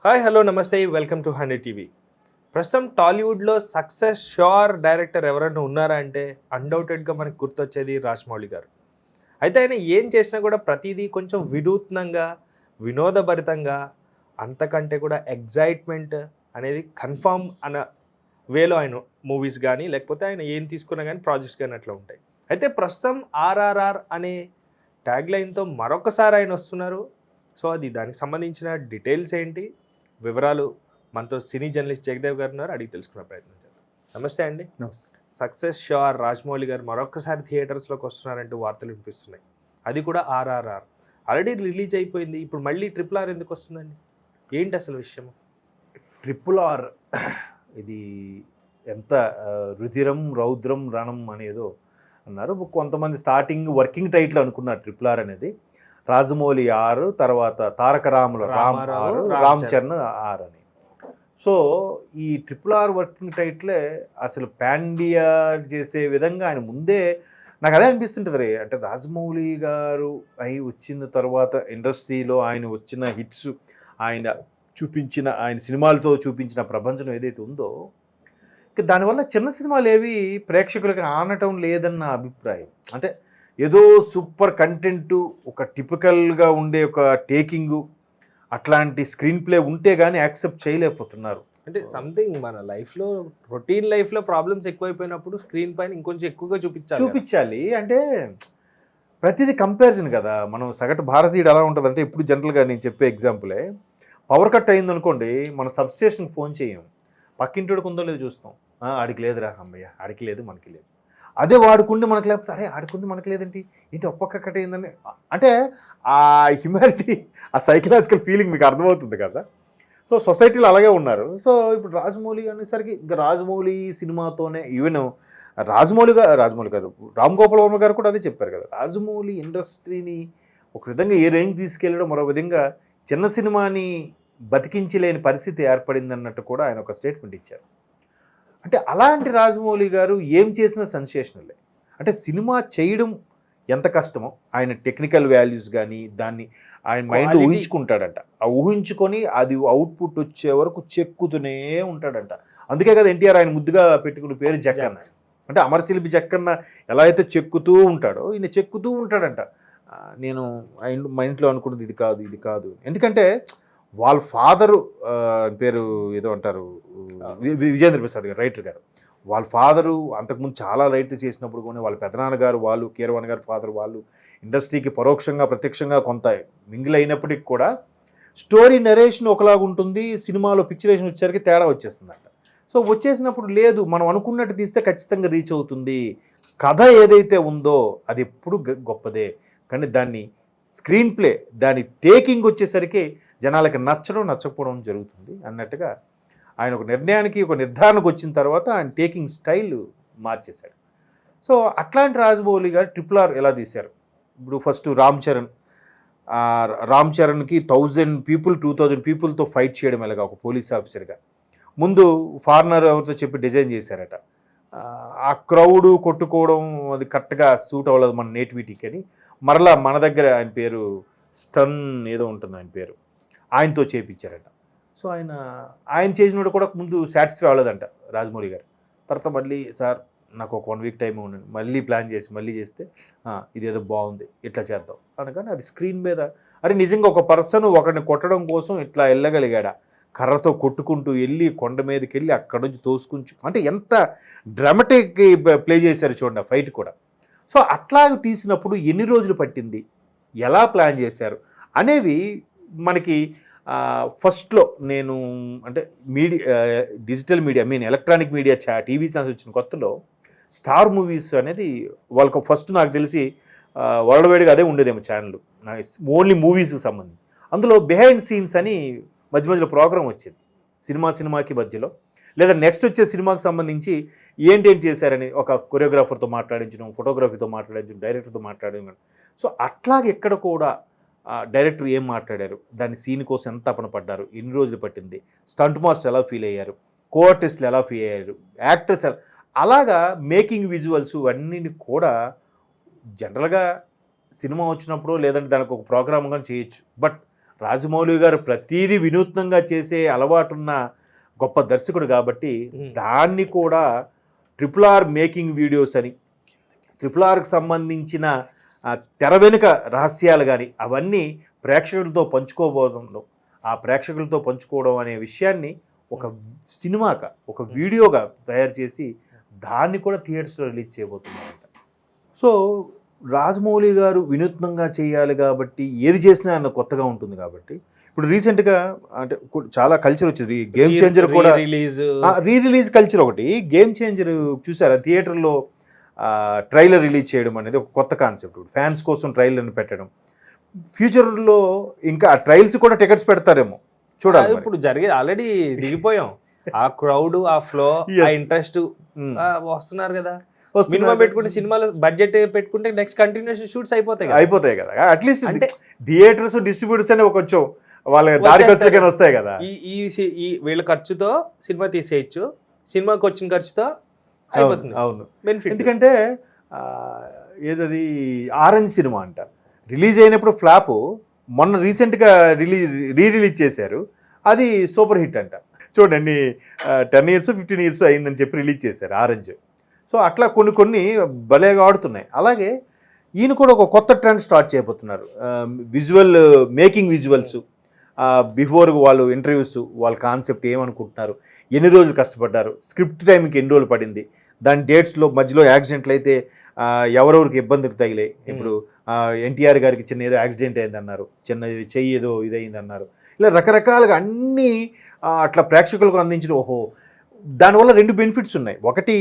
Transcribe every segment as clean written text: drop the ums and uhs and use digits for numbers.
Hi hello నమస్తే welcome to 100 TV. ప్రస్తుతం టాలీవుడ్లో సక్సెస్ షోర్ డైరెక్టర్ ఎవరైనా ఉన్నారా అంటే అన్డౌటెడ్గా మనకు గుర్తొచ్చేది రాజమౌళి గారు. అయితే ఆయన ఏం చేసినా కూడా ప్రతిదీ కొంచెం వినూత్నంగా, వినోదభరితంగా, అంతకంటే కూడా ఎగ్జైట్మెంట్ అనేది కన్ఫామ్ అన్న వేలో ఆయన మూవీస్ కానీ లేకపోతే ఆయన ఏం తీసుకున్నా కానీ ప్రాజెక్ట్స్ కానీ అట్లా ఉంటాయి. అయితే ప్రస్తుతం ఆర్ఆర్ఆర్ అనే ట్యాగ్లైన్తో మరొకసారి ఆయన వస్తున్నారు. సో అది దానికి సంబంధించిన డీటెయిల్స్ ఏంటి, వివరాలు మనతో సినీ జర్నలిస్ట్ జగదేవ్ గారు ఉన్నారు, అడిగి తెలుసుకునే ప్రయత్నం చేద్దాం. నమస్తే అండి. నమస్తే. సక్సెస్ షోర్ రాజమౌళి గారు మరొకసారి థియేటర్స్లోకి వస్తున్నారంటూ వార్తలు వినిపిస్తున్నాయి. అది కూడా ఆర్ఆర్ఆర్ ఆల్రెడీ రిలీజ్ అయిపోయింది, ఇప్పుడు మళ్ళీ RRR ఎందుకు వస్తుందండి? ఏంటి అసలు విషయం? RRR ఇది ఎంత రుధిరం రౌద్రం రణం అనేదో అన్నారు. కొంతమంది స్టార్టింగ్ వర్కింగ్ టైటిల్ అనుకున్నారు RRR అనేది. రాజమౌళి 6, తర్వాత తారక రాముల రామ్ 6, రామ్ చరణ్ 6 అని. సో ఈ RRR వర్కింగ్ టైటిలే అసలు ప్యాండియా చేసే విధంగా ఆయన ముందే నాకు అదే అనిపిస్తుంటుంది. అంటే రాజమౌళి గారు అయి వచ్చిన తర్వాత ఇండస్ట్రీలో ఆయన వచ్చిన హిట్స్, ఆయన చూపించిన ఆయన సినిమాలతో చూపించిన ప్రపంచం ఏదైతే ఉందో, దానివల్ల చిన్న సినిమాలు ఏవి ప్రేక్షకులకు ఆనటం లేదన్న అభిప్రాయం. అంటే ఏదో సూపర్ కంటెంటు, ఒక టిపికల్గా ఉండే ఒక టేకింగు, అట్లాంటి స్క్రీన్ ప్లే ఉంటే కానీ యాక్సెప్ట్ చేయలేకపోతున్నారు. అంటే సంథింగ్ మన లైఫ్లో రొటీన్ లైఫ్లో ప్రాబ్లమ్స్ ఎక్కువైపోయినప్పుడు స్క్రీన్ పైన ఇంకొంచెం ఎక్కువగా చూపించాలి. అంటే ప్రతిదీ కంపారిజన్ కదా. మనం సగటు భారతీయుడు ఎలా ఉంటుందంటే, ఇప్పుడు జనరల్గా నేను చెప్పే ఎగ్జాంపులే, పవర్ కట్ అయిందనుకోండి, మన సబ్స్టేషన్కి ఫోన్ చేయం, పక్కింటికి ఉందో లేదో చూస్తాం. ఆడికి లేదురా, అమ్మయ్య ఆడికి లేదు మనకి లేదు. అదే వాడుకుంటే మనకు లేకపోతే అరే ఆడుకుంది మనకు లేదేంటి, ఏంటి ఒక్కొక్క కట్ అయిందని. అంటే ఆ హ్యూమానిటీ, ఆ సైకలాజికల్ ఫీలింగ్ మీకు అర్థమవుతుంది కదా. సో సొసైటీలో అలాగే ఉన్నారు. సో ఇప్పుడు రాజమౌళి అనేసరికి ఇంకా రాజమౌళి సినిమాతోనే, ఈవెన్ రాజమౌళి గారు రామ్ గోపాల్ వర్మ గారు కూడా అదే చెప్పారు కదా, రాజమౌళి ఇండస్ట్రీని ఒక విధంగా ఏ రేంజ్ తీసుకెళ్ళడం, మరో విధంగా చిన్న సినిమాని బతికించలేని పరిస్థితి ఏర్పడింది అన్నట్టు కూడా ఆయన ఒక స్టేట్మెంట్ ఇచ్చారు. అంటే అలాంటి రాజమౌళి గారు ఏం చేసినా సెన్సేషనలే. అంటే సినిమా చేయడం ఎంత కష్టమో, ఆయన టెక్నికల్ వాల్యూస్ కానీ దాన్ని ఆయన మైండ్ ఊహించుకుంటాడంట. ఆ ఊహించుకొని అది అవుట్పుట్ వచ్చే వరకు చెక్కుతూనే ఉంటాడంట. అందుకే కదా ఎన్టీఆర్ ఆయన ముద్దుగా పెట్టుకున్న పేరు జక్కన్న. అంటే అమరశిల్పి జక్కన్న ఎలా అయితే చెక్కుతూ ఉంటాడో, ఈయన చెక్కుతూ ఉంటాడంట. నేను మా ఇంట్లో అనుకున్నది ఇది కాదు, ఇది కాదు. ఎందుకంటే వాళ్ళ ఫాదరు పేరు ఏదో అంటారు, విజేంద్ర ప్రసాద్ గారు, రైటర్ గారు. వాళ్ళ ఫాదరు అంతకుముందు చాలా రైటర్ చేసినప్పుడు కూడా వాళ్ళ పెదనాన్నగారు, వాళ్ళు కీరవాణి గారు ఫాదర్, వాళ్ళు ఇండస్ట్రీకి పరోక్షంగా ప్రత్యక్షంగా కొంత మింగిల్ అయినప్పటికీ కూడా స్టోరీ నరేషన్ ఒకలాగా ఉంటుంది, సినిమాలో పిక్చరేషన్ వచ్చేసరికి తేడా వచ్చేస్తుందంట. సో వచ్చేసినప్పుడు లేదు, మనం అనుకున్నట్టు తీస్తే ఖచ్చితంగా రీచ్ అవుతుంది. కథ ఏదైతే ఉందో అది ఎప్పుడు గొప్పదే, కానీ దాన్ని స్క్రీన్ ప్లే, దాని టేకింగ్ వచ్చేసరికి జనాలకి నచ్చడం నచ్చకపోవడం జరుగుతుంది అన్నట్టుగా ఆయన ఒక నిర్ణయానికి, ఒక నిర్ధారణకు వచ్చిన తర్వాత ఆయన టేకింగ్ స్టైల్ మార్చేశాడు. సో అట్లాంటి రాజమౌళి గారు RRR ఎలా తీశారు? ఇప్పుడు ఫస్ట్ రామ్ చరణ్కి 1000 పీపుల్ 2000 పీపుల్తో ఫైట్ చేయడం ఎలాగా ఒక పోలీస్ ఆఫీసర్గా. ముందు ఫారినర్ ఎవరితో చెప్పి డిజైన్ చేశారట. ఆ క్రౌడ్ కొట్టుకోవడం అది కరెక్ట్గా సూట్ అవ్వలేదు మన నేటివిటీకి అని, మరలా మన దగ్గర ఆయన పేరు స్టన్ ఏదో ఉంటుంది ఆయన పేరు, ఆయనతో చేయించారట. సో ఆయన చేసినప్పుడు కూడా ముందు సాటిస్ఫై అవ్వలేదంట రాజమౌళి గారు. తర్వాత మళ్ళీ సార్ నాకు ఒక 1 వీక్ టైం ఉండండి, మళ్ళీ ప్లాన్ చేసి మళ్ళీ చేస్తే ఇదేదో బాగుంది, ఇట్లా చేద్దాం అనగానే అది స్క్రీన్ మీద అరే నిజంగా ఒక పర్సన్ ఒకరిని కొట్టడం కోసం ఇట్లా వెళ్ళగలిగాడా, కర్రతో కొట్టుకుంటూ వెళ్ళి కొండ మీదకి వెళ్ళి అక్కడి నుంచి తోసుకుంటూ, అంటే ఎంత డ్రామాటిక్ ప్లే చేశారు చూడండి ఆ ఫైట్ కూడా. సో అట్లా తీసినప్పుడు ఎన్ని రోజులు పట్టింది, ఎలా ప్లాన్ చేశారు అనేవి మనకి ఫస్ట్లో నేను అంటే digital media electronic media TV channels వచ్చిన కొత్తలో స్టార్ మూవీస్ అనేది వాళ్ళకు ఫస్ట్ నాకు తెలిసి వరల్డ్ వైడ్గా అదే ఉండేదేమో ఛానల్, ఓన్లీ మూవీస్కి సంబంధించి. అందులో బిహైండ్ సీన్స్ అని మధ్య మధ్యలో ప్రోగ్రామ్ వచ్చేది, సినిమాకి మధ్యలో, లేదా నెక్స్ట్ వచ్చే సినిమాకి సంబంధించి ఏంటేంటి చేశారని ఒక కొరియోగ్రాఫర్తో మాట్లాడించడం, ఫోటోగ్రఫీతో మాట్లాడించడం, డైరెక్టర్తో మాట్లాడడం. సో అట్లాగే ఎక్కడ కూడా డైరెక్టర్ ఏం మాట్లాడారు, దాని సీన్ కోసం ఎంత తపన పడ్డారు, ఎన్ని రోజులు పట్టింది, స్టంట్ మాస్టర్ ఎలా ఫీల్ అయ్యారు, కో ఆర్టిస్టులు ఎలా ఫీల్ అయ్యారు, యాక్టర్స్ అలాగా మేకింగ్ విజువల్స్ అన్నిని కూడా జనరల్గా సినిమా వచ్చినప్పుడు లేదంటే దానికి ఒక ప్రోగ్రామ్గా చేయొచ్చు. బట్ రాజమౌళి గారు ప్రతీదీ వినూత్నంగా చేసే అలవాటున్న గొప్ప దర్శకుడు కాబట్టి దాన్ని కూడా RRR మేకింగ్ వీడియోస్ అని RRRకి సంబంధించిన తెర వెనుక రహస్యాలు కానీ అవన్నీ ప్రేక్షకులతో పంచుకోబోతుండడం, ఆ ప్రేక్షకులతో పంచుకోవడం అనే విషయాన్ని ఒక సినిమాగా ఒక వీడియోగా తయారు చేసి దాన్ని కూడా థియేటర్స్లో రిలీజ్ చేయబోతున్నారంట. సో రాజమౌళి గారు వినూత్నంగా చేయాలి కాబట్టి ఏది చేసినా అన్న కొత్తగా ఉంటుంది కాబట్టి ఇప్పుడు రీసెంట్గా అంటే చాలా కల్చర్ వచ్చింది. గేమ్ చేంజర్ కూడా రిలీజ్ కల్చర్ ఒకటి. గేమ్ చేంజర్ చూసారా, థియేటర్లో ట్రైలర్ రిలీజ్ చేయడం అనేది ఒక కొత్త కాన్సెప్ట్. ఫ్యాన్స్ కోసం ట్రైలర్ని పెట్టడం, ఫ్యూచర్లో ఇంకా ఆ ట్రైల్స్ కూడా టికెట్స్ పెడతారేమో చూడాలి. ఇప్పుడు జరిగేది ఆల్రెడీ దిగిపోయాం. ఆ క్రౌడ్, ఆ ఫ్లో, ఆ ఇంట్రెస్ట్ వస్తున్నారు కదా. మినిమం పెట్టుకుంటే సినిమాలో బడ్జెట్ పెట్టుకుంటే నెక్స్ట్ కంటిన్యూషన్ షూట్స్ అయిపోతాయి కదా. అట్లీస్ట్ అంటే థియేటర్స్ డిస్ట్రిబ్యూటర్స్ అనే కొంచెం వాళ్ళ దారి ఖర్చులకైనా వస్తాయి కదా. ఈ వీళ్ళ ఖర్చుతో సినిమా తీసేయచ్చు, సినిమాకి వచ్చిన ఖర్చుతో అయిపోతుంది. అవును, బెనిఫిట్. ఎందుకంటే ఏదది ఆరెంజ్ సినిమా అంట రిలీజ్ అయినప్పుడు ఫ్లాప్, మొన్న రీసెంట్గా రిలీజ్ చేశారు, అది సూపర్ హిట్ అంట. చూడండి 10 years 15 years అయిందని చెప్పి రిలీజ్ చేశారు ఆరెంజ్. సో అట్లా కొన్ని భలేగా ఆడుతున్నాయి. అలాగే ఈయన కూడా ఒక కొత్త ట్రెండ్ స్టార్ట్ చేయబోతున్నారు. విజువల్ మేకింగ్ విజువల్స్, బిఫోర్ వాళ్ళు ఇంటర్వ్యూస్, వాళ్ళ కాన్సెప్ట్ ఏమనుకుంటున్నారు, ఎన్ని రోజులు కష్టపడ్డారు, స్క్రిప్ట్ టైంకి ఎన్ని రోజులు పడింది, దాని డేట్స్లో మధ్యలో యాక్సిడెంట్లు అయితే ఎవరెవరికి ఇబ్బందులు తగిలాయి. ఇప్పుడు ఎన్టీఆర్ గారికి చిన్న ఏదో యాక్సిడెంట్ అయిందన్నారు, చిన్న చెయ్యి ఏదో ఇదైందన్నారు. ఇలా రకరకాలుగా అన్నీ అట్లా ప్రేక్షకులకు అందించిన. ఓహో, దానివల్ల 2 బెనిఫిట్స్ ఉన్నాయి. ఒకటి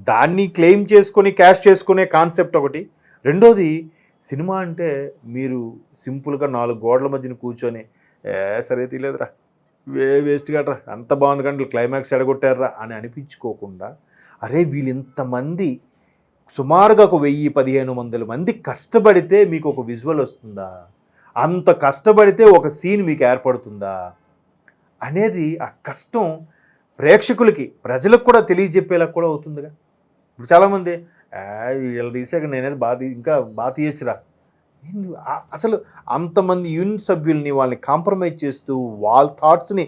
దాన్ని క్లెయిమ్ చేసుకొని క్యాష్ చేసుకునే కాన్సెప్ట్ ఒకటి. రెండోది సినిమా అంటే మీరు సింపుల్గా 4 గోడల మధ్యన కూర్చొని సరే తీయలేదురా, వేస్ట్ గట్రా, అంత బాగుంది కానీ క్లైమాక్స్ ఎడగొట్టారా అని అనిపించుకోకుండా, అరే వీళ్ళు ఇంతమంది సుమారుగా ఒక 1000-1500 మంది కష్టపడితే మీకు ఒక విజువల్ వస్తుందా, అంత కష్టపడితే ఒక సీన్ మీకు ఏర్పడుతుందా అనేది ఆ కష్టం ప్రేక్షకులకి, ప్రజలకు కూడా తెలియజెప్పేలా కూడా అవుతుందిగా. ఇప్పుడు చాలామంది వీళ్ళు తీసాక నేనేది ఇంకా బాగా తీయచ్చురా. అసలు అంతమంది యూనిట్ సభ్యుల్ని వాళ్ళని కాంప్రమైజ్ చేస్తూ, వాళ్ళ థాట్స్ని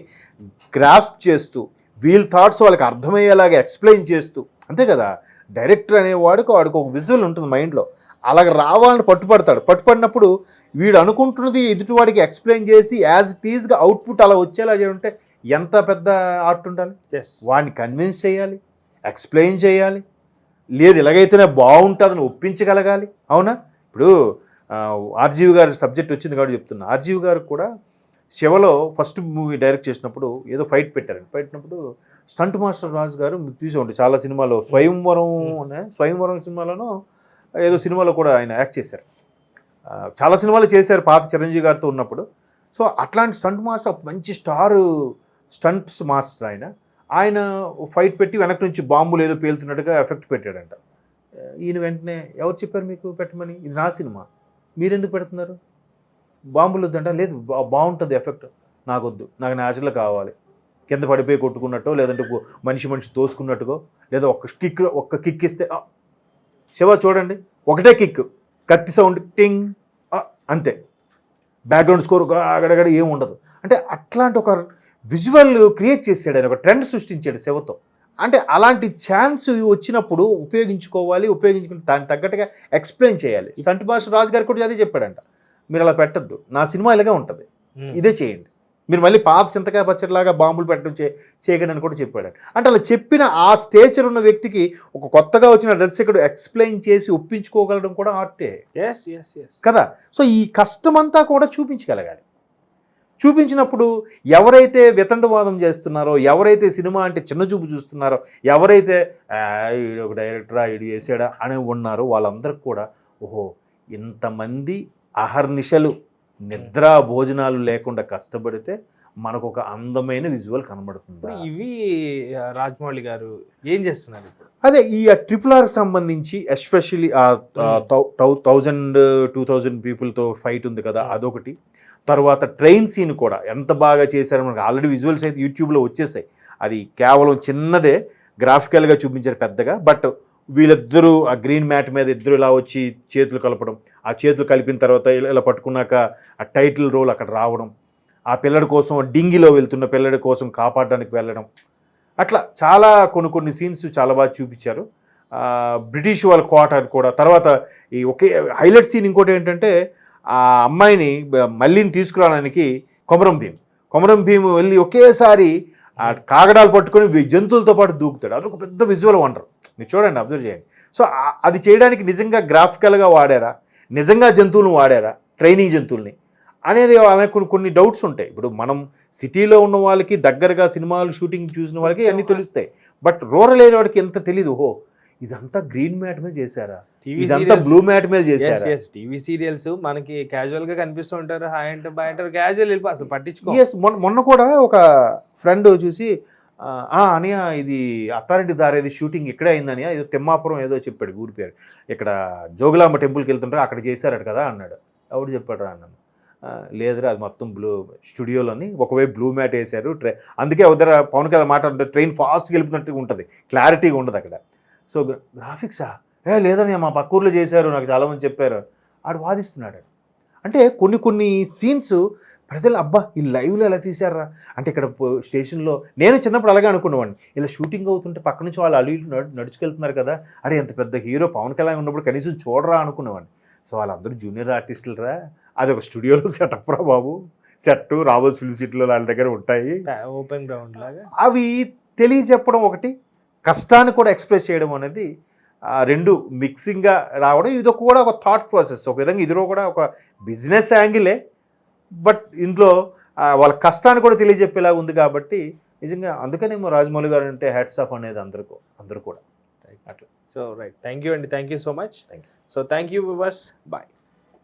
గ్రాస్ప్ చేస్తూ, వీళ్ళ థాట్స్ వాళ్ళకి అర్థమయ్యేలాగా ఎక్స్ప్లెయిన్ చేస్తూ, అంతే కదా. డైరెక్టర్ అనేవాడికి ఒక విజువల్ ఉంటుంది మైండ్లో, అలాగ రావాలని పట్టుపడినప్పుడు వీడు అనుకుంటున్నది ఎదుటివాడికి ఎక్స్ప్లెయిన్ చేసి యాజ్ ఇట్ ఈజ్గా అవుట్పుట్ అలా వచ్చేలా చేయాలంటే ఎంత పెద్ద ఆర్ట్ ఉండాలి. వాడిని కన్విన్స్ చేయాలి, ఎక్స్ప్లెయిన్ చేయాలి, లేదు ఇలాగైతేనే బాగుంటుందని ఒప్పించగలగాలి. అవునా? ఇప్పుడు ఆర్జీవి గారి సబ్జెక్ట్ వచ్చింది కాబట్టి చెప్తున్నా. ఆర్జీవి గారు కూడా శివలో ఫస్ట్ మూవీ డైరెక్ట్ చేసినప్పుడు ఏదో ఫైట్ పెట్టినప్పుడు స్టంట్ మాస్టర్ రాజు గారు చూసి ఉంటే చాలా సినిమాలో స్వయంవరం సినిమాలోనో ఏదో సినిమాలో కూడా ఆయన యాక్ట్ చేశారు. చాలా సినిమాలు చేశారు పాత చిరంజీవి గారితో ఉన్నప్పుడు. సో అట్లాంటి స్టంట్ మాస్టర్, మంచి స్టంట్స్ మాస్టర్ ఆయన ఫైట్ పెట్టి వెనక నుంచి బాంబులు ఏదో పేలుతున్నట్టుగా ఎఫెక్ట్ పెట్టాడంట. ఈయన వెంటనే ఎవరు చెప్పారు మీకు పెట్టమని, ఇది నా సినిమా మీరెందుకు పెడుతున్నారు, బాంబులు వద్దంట, లేదు బాగుంటుంది ఎఫెక్ట్, నాకు వద్దు, నాకు న్యాచురల్ కావాలి, కింద పడిపోయి కొట్టుకున్నట్టు, లేదంటే మనిషి తోసుకున్నట్టుగో, లేదా ఒక్క కిక్ ఇస్తే శివ చూడండి ఒకటే కిక్, కత్తి సౌండ్ టింగ్ అంతే, బ్యాక్గ్రౌండ్ స్కోర్ అగడగడ ఏమి ఉండదు. అంటే అట్లాంటి ఒక విజువల్ క్రియేట్ చేసాడు ఆయన, ఒక ట్రెండ్ సృష్టించాడు శివతో. అంటే అలాంటి ఛాన్స్ వచ్చినప్పుడు ఉపయోగించుకుని దానికి తగ్గట్టుగా ఎక్స్ప్లెయిన్ చేయాలి. స్టంట్ మాస్టర్ రాజు గారు కూడా అదే చెప్పాడంట, మీరు అలా పెట్టద్దు, నా సినిమా ఇలాగే ఉంటుంది, ఇదే చేయండి, మీరు మళ్ళీ పాత చింతకాయ పచ్చడిలాగా బాంబులు పెట్టడం చేయకండి అని కూడా చెప్పాడు. అంటే అలా చెప్పిన ఆ స్టేచర్ ఉన్న వ్యక్తికి ఒక కొత్తగా వచ్చిన దర్శకుడు ఎక్స్ప్లెయిన్ చేసి ఒప్పించుకోగలడం కూడా ఆర్టే కదా. సో ఈ కష్టమంతా కూడా చూపించగలగాలి. చూపించినప్పుడు ఎవరైతే వితండవాదం చేస్తున్నారో, ఎవరైతే సినిమా అంటే చిన్నచూపు చూస్తున్నారో, ఎవరైతే ఒక డైరెక్టరా ఇడు చేసాడా అని ఉన్నారో వాళ్ళందరికీ కూడా ఓహో ఇంతమంది అహర్నిశలు నిద్ర భోజనాలు లేకుండా కష్టపడితే మనకు ఒక అందమైన విజువల్ కనబడుతుంది. ఇవి రాజమౌళి గారు ఏం చేస్తున్నారు ఇప్పుడు? అదే ఈ RRR సంబంధించి ఎస్పెషల్లీ 1000-2000 పీపుల్తో ఫైట్ ఉంది కదా, అదొకటి. తర్వాత ట్రైన్ సీన్ కూడా ఎంత బాగా చేశారో మనకు ఆల్రెడీ విజువల్స్ అయితే యూట్యూబ్లో వచ్చేసాయి. అది కేవలం చిన్నదే, గ్రాఫికల్గా చూపించారు పెద్దగా, బట్ వీళ్ళిద్దరూ ఆ గ్రీన్ మ్యాట్ మీద ఇద్దరు ఇలా వచ్చి చేతులు కలపడం, ఆ చేతులు కలిపిన తర్వాత ఇలా పట్టుకున్నాక ఆ టైటిల్ రోల్ అక్కడ రావడం, ఆ పిల్లడి కోసం డింగిలో వెళ్తున్న పిల్లడి కోసం కాపాడడానికి వెళ్ళడం, అట్లా చాలా కొన్ని సీన్స్ చాలా బాగా చూపించారు. బ్రిటిష్ వాళ్ళ కోట కూడా తర్వాత ఈ ఒకే హైలైట్ సీన్ ఇంకోటి ఏంటంటే ఆ అమ్మాయిని మళ్ళీని తీసుకురావడానికి కొమరం భీమ్ వెళ్ళి ఒకేసారి ఆ కాగడాలు పట్టుకొని జంతువులతో పాటు దూకుతాడు. అదొక పెద్ద విజువల్ వండర్, మీరు చూడండి, అబ్జర్వ్ చేయండి. సో అది చేయడానికి నిజంగా గ్రాఫికల్గా వాడారా, నిజంగా జంతువులను వాడారా, ట్రైనింగ్ జంతువుల్ని అనేది వాళ్ళకి కొన్ని డౌట్స్ ఉంటాయి. ఇప్పుడు మనం సిటీలో ఉన్న వాళ్ళకి దగ్గరగా సినిమాలు షూటింగ్ చూసిన వాళ్ళకి అన్నీ తెలుస్తాయి. బట్ రూరల్ ఏరియా వాడికి ఎంత తెలీదు, ఓహో ఇదంతా గ్రీన్ మ్యాట్ మీద చేశారా, ఇదంతా బ్లూ మ్యాట్ మీద చేశారా. టీవీ సీరియల్స్ మనకి క్యాజువల్ గా కనిపిస్తూ ఉంటారు, హాయ్ అంటే బాయ్ అంటారు, క్యాజువల్ వెళ్ళిపో, అసలు పట్టించుకో. మొన్న కూడా ఒక ఫ్రెండ్ చూసి అనియా ఇది అథారిటీ దారేది షూటింగ్ ఇక్కడే అయిందని, ఏదో తిమ్మాపురం ఏదో చెప్పాడు ఊరి పేరు, ఇక్కడ జోగులాంబ టెంపుల్కి వెళ్తుంటారు అక్కడ చేశారట కదా అన్నాడు. ఎవడు చెప్పాడు రా అన్నాను. లేదురా అది మొత్తం స్టూడియోలోని ఒకవైపు బ్లూ మ్యాట్ వేశారు, అందుకే ఉదర పవన్ కళ్యాణ్ మాట అంటే ట్రైన్ ఫాస్ట్గా వెళ్ళిపోతున్నట్టుగా ఉంటుంది, క్లారిటీగా ఉండదు అక్కడ. సో గ్రాఫిక్సా లేదని మా పక్క ఊర్లో చేశారు నాకు చాలామంది చెప్పారు, ఆడు వాదిస్తున్నాడు. అంటే కొన్ని సీన్స్ ప్రజలు అబ్బా ఈ లైవ్లో ఎలా తీశారా అంటే ఇక్కడ స్టేషన్లో నేను చిన్నప్పుడు అలాగే అనుకునేవాడిని, ఇలా షూటింగ్ అవుతుంటే పక్క నుంచి వాళ్ళు అల్లు నడుచుకెళ్తున్నారు కదా, అరే ఎంత పెద్ద హీరో పవన్ కళ్యాణ్ ఉన్నప్పుడు కనీసం చూడరా అనుకునేవాడిని. సో వాళ్ళందరూ జూనియర్ ఆర్టిస్టులు రా, అది ఒక స్టూడియోలో సెటప్ రా బాబు, సెట్ రాబోస్ ఫిల్మ్ సిటీలో వాళ్ళ దగ్గర ఉంటాయి, ఓపెన్ గ్రౌండ్ లాగా. అవి తెలియచెప్పడం ఒకటి, కష్టాన్ని కూడా ఎక్స్ప్రెస్ చేయడం అనేది రెండు మిక్సింగ్గా రావడం, ఇది కూడా ఒక థాట్ ప్రాసెస్. ఒక విధంగా ఇది కూడా ఒక బిజినెస్ యాంగిలే, బట్ ఇంట్లో వాళ్ళ కష్టాన్ని కూడా తెలియజెప్పేలాగా ఉంది కాబట్టి నిజంగా అందుకనేమో రాజమౌళి గారు అంటే హ్యాట్స్ ఆఫ్ అనేది అందరూ కూడా అట్లా. సో రైట్, థ్యాంక్ యూ అండి, thank you so much. So thank you viewers, bye.